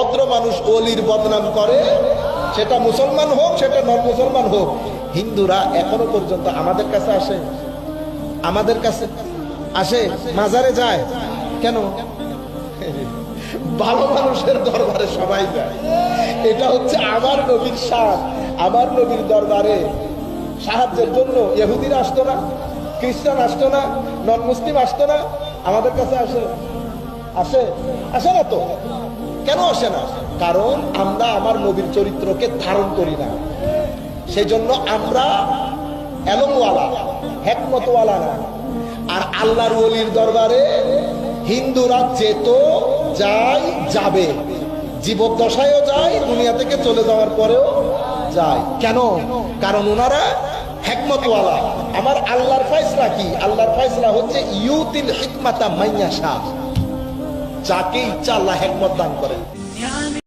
ভদ্র মানুষ অলির বদনাম করে, সেটা মুসলমান হোক সেটা নন মুসলমান হোক, হিন্দুরা এখনো পর্যন্ত আমাদের কাছে আসে, আমাদের কাছে আসে, মাজারে যায় কেন? ভালো মানুষের দরবারে সবাই যায়। এটা হচ্ছে আমার নবীর শান। আমার নবীর দরবারে সাহায্যের জন্য ইহুদিরা আসতো না, খ্রিস্টান আসতো না, নন মুসলিম আসতো না, আমাদের কাছে আসে? আসে? আসে না তো। কেন আসে না? কারণ আমরা আমার নবীর চরিত্রকে ধারণ করি না। সেই জন্য আমরা এলমওয়ালা, হেকমতওয়ালা না। আর আল্লাহর ওলির দরবারে হিন্দুরা যেত, যায়, যাবে, জীবদ্দশায়ও যায়, দুনিয়া থেকে চলে যাওয়ার পরেও যায়। কেন? কারণ ওনারা হেকমতওয়ালা। আমার আল্লাহর ফয়সালা কি? আল্লাহর ফয়সালা হচ্ছে ইউতিল হিকমাতা মাইয়াশা, যাকে ইচ্ছা আল্লাহ হেকমত দান করেন।